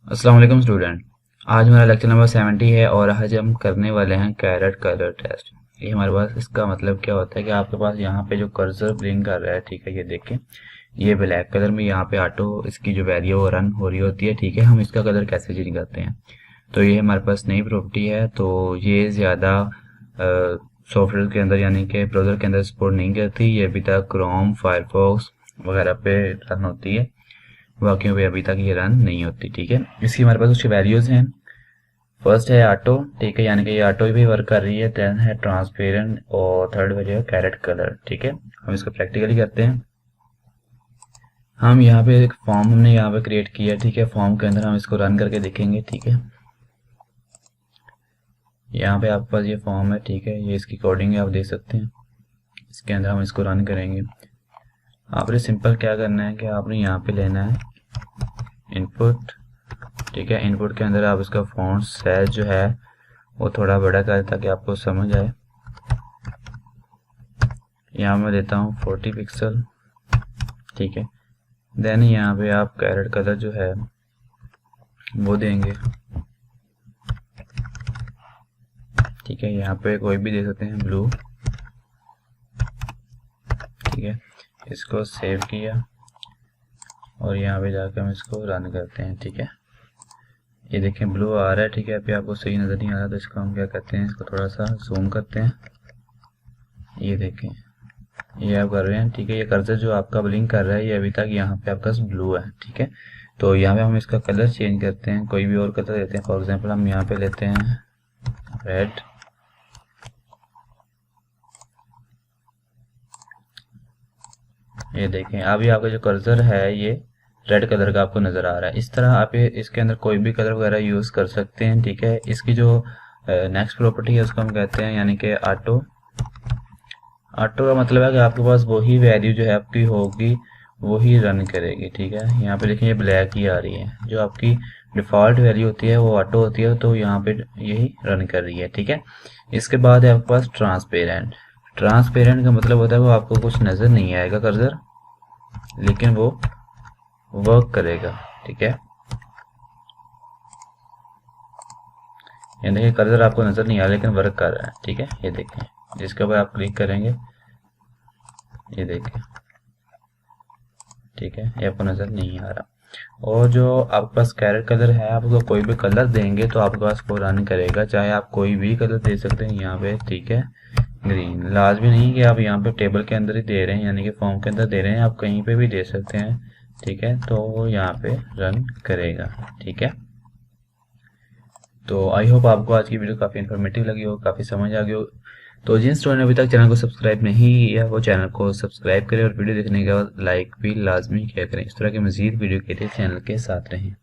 अस्सलाम वालेकुम स्टूडेंट। आज हमारा लेक्चर नंबर 70 है और आज हम करने वाले हैं कैरेट कलर टेस्ट। ये हमारे पास इसका मतलब क्या होता है कि आपके पास यहाँ पे जो कर्सर ब्लिंक कर रहा है, ठीक है, ये देखें, ये ब्लैक कलर में यहाँ पे ऑटो इसकी जो वैल्यू वो रन हो रही होती है। ठीक है, हम इसका कलर कैसे चेंज करते हैं, तो ये हमारे पास नई प्रॉपर्टी है। तो ये ज़्यादा सॉफ्टवेयर के अंदर यानी कि ब्राउज़र के अंदर सपोर्ट नहीं करती। ये अभी तक क्रोम, फायरफॉक्स वगैरह पे रन होती है, बाकियों पे अभी तक ये रन नहीं होती। ठीक है, इसकी हमारे पास कुछ वैल्यूज़ हैं। फर्स्ट है ऑटो, ठीक है, यानी कि ये ऑटो भी वर्क कर रही है। देन है ट्रांसपेरेंट और थर्ड वैल्यू है कैरेट कलर। ठीक है, हम इसको प्रैक्टिकली करते हैं। हम यहाँ पे एक फॉर्म हमने यहाँ पे क्रिएट किया। ठीक है, फॉर्म के अंदर हम इसको रन करके देखेंगे। ठीक है, यहाँ पे आपके पास ये फॉर्म है। ठीक है, ये इसकी कोडिंग है, आप देख सकते हैं। इसके अंदर हम इसको रन करेंगे। आपने सिंपल क्या करना है कि आपने यहाँ पे लेना है इनपुट। ठीक है, इनपुट के अंदर आप इसका फॉन्ट साइज जो है वो थोड़ा बड़ा करें ताकि आपको समझ आए। यहाँ मैं देता हूँ 40 पिक्सल। ठीक है, देन यहाँ पे आप कैरेट कलर जो है वो देंगे। ठीक है, यहाँ पे कोई भी दे सकते हैं, ब्लू। ठीक है, इसको सेव किया और यहाँ पे जाकर हम इसको रन करते हैं। ठीक है, ये देखें ब्लू आ रहा है। ठीक है, अभी आपको सही नज़र नहीं आ रहा तो इसको हम क्या करते हैं, इसको थोड़ा सा जूम करते हैं। ये देखें, ये आप कर रहे हैं। ठीक है, ये कर्सर जो आपका ब्लिंक कर रहा है ये अभी तक यहाँ पे आपका ब्लू है। ठीक है, तो यहाँ पे हम इसका कलर चेंज करते हैं, कोई भी और कलर देते हैं। फॉर एग्जांपल हम यहाँ पे लेते हैं रेड। ये देखें, अभी आपका जो कर्सर है ये रेड कलर का आपको नज़र आ रहा है। इस तरह आप इसके अंदर कोई भी कलर वगैरह यूज़ कर सकते हैं। ठीक है, इसकी जो नेक्स्ट प्रॉपर्टी है उसको हम कहते हैं यानी कि ऑटो। ऑटो का मतलब है कि आपके पास वही वैल्यू जो है आपकी होगी वही रन करेगी। ठीक है, यहाँ पे देखिए ये ब्लैक ही आ रही है, जो आपकी डिफ़ॉल्ट वैल्यू होती है वो ऑटो होती है, तो यहाँ पे यही रन कर रही है। ठीक है, इसके बाद है आपके पास ट्रांसपेरेंट। ट्रांसपेरेंट का मतलब होता है वो आपको कुछ नज़र नहीं आएगा कर्सर, लेकिन वो वर्क करेगा। ठीक है, ये देखिए कर्सर आपको नज़र नहीं आ रहा लेकिन वर्क कर रहा है। ठीक है, ये देखें, जिसके ऊपर आप क्लिक करेंगे ये देखें। ठीक है, ये आपको नज़र नहीं आ रहा। और जो आपके पास कैरेट कलर है, आप उसको कोई भी कलर देंगे तो आपके पास वो रन करेगा, चाहे आप कोई भी कलर दे सकते हैं यहाँ पे। ठीक है, ग्रीन लाजमी नहीं कि आप यहाँ पे टेबल के अंदर ही दे रहे हैं यानी कि फॉर्म के अंदर दे रहे हैं, आप कहीं पे भी दे सकते हैं। ठीक है, तो वो यहाँ पे रन करेगा। ठीक है, तो आई होप आपको आज की वीडियो काफ़ी इन्फॉर्मेटिव लगी हो, काफ़ी समझ आ गई हो। तो जिन स्टूडेंट ने अभी तक चैनल को सब्सक्राइब नहीं किया वो चैनल को सब्सक्राइब करें और वीडियो देखने के बाद लाइक भी लाजमी किया करें। इस तरह के मज़ीद वीडियो के लिए चैनल के साथ रहें।